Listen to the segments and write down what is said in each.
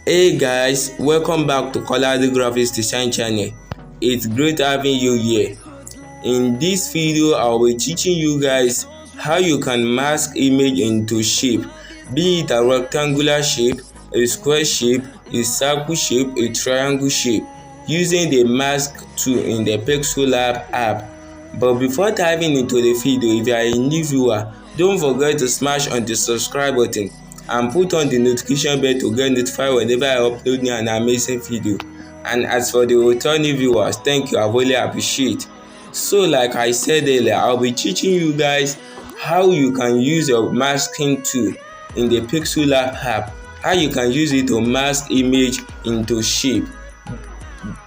Hey guys, welcome back to Colorado Graphics Design channel. It's great having you here. In this video, I'll be teaching you guys how you can mask image into shape, be it a rectangular shape, a square shape, a circle shape, a triangle shape, using the mask tool in the Pixellab app. But before diving into the video, if you are a new viewer, don't forget to smash on the subscribe button and put on the notification bell to get notified whenever I upload new and amazing video. And as for the returning viewers, thank you, I really appreciate. So like I said earlier, I'll be teaching you guys how you can use your masking tool in the Pixellab app, how you can use it to mask image into shape.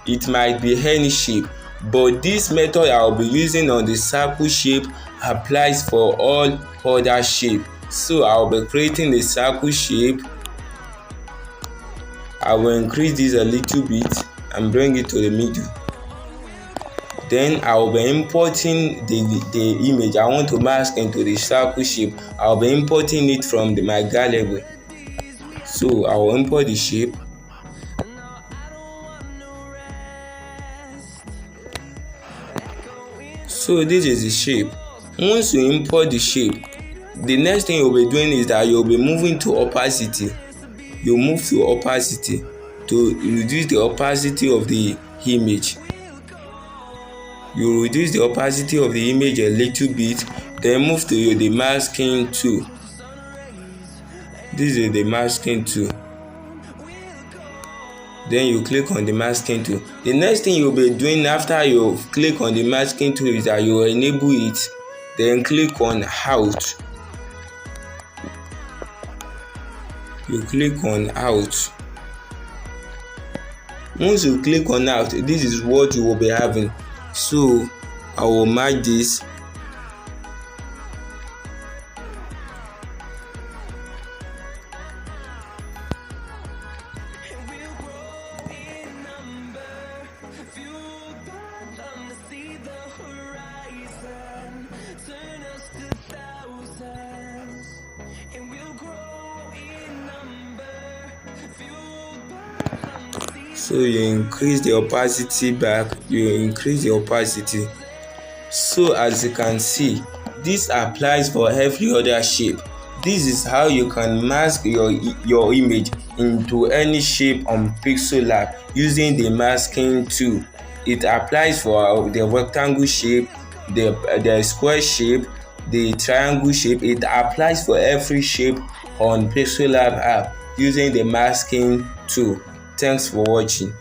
It might be any shape, but this method I'll be using on the circle shape applies for all other shape. So I'll be creating a circle shape. I will increase this a little bit and bring it to the middle. Then I will be importing the image I want to mask into the circle shape. I'll be importing it from my gallery. So I will import the shape. So this is the shape. Once you import the shape, the next thing you'll be doing is that you'll be moving to opacity. You move to opacity to reduce the opacity of the image. You reduce the opacity of the image a little bit, then move to the masking tool. This is the masking tool. Then you click on the masking tool. The next thing you'll be doing after you click on the masking tool is that you enable it, then click on out. You click on out. Once you click on out, this is what you will be having. So I will mark this. So you increase the opacity back, you increase the opacity. So as you can see, this applies for every other shape. This is how you can mask your image into any shape on Pixellab using the masking tool. It applies for the rectangle shape, the square shape, the triangle shape. It applies for every shape on Pixellab app using the masking tool. Thanks for watching.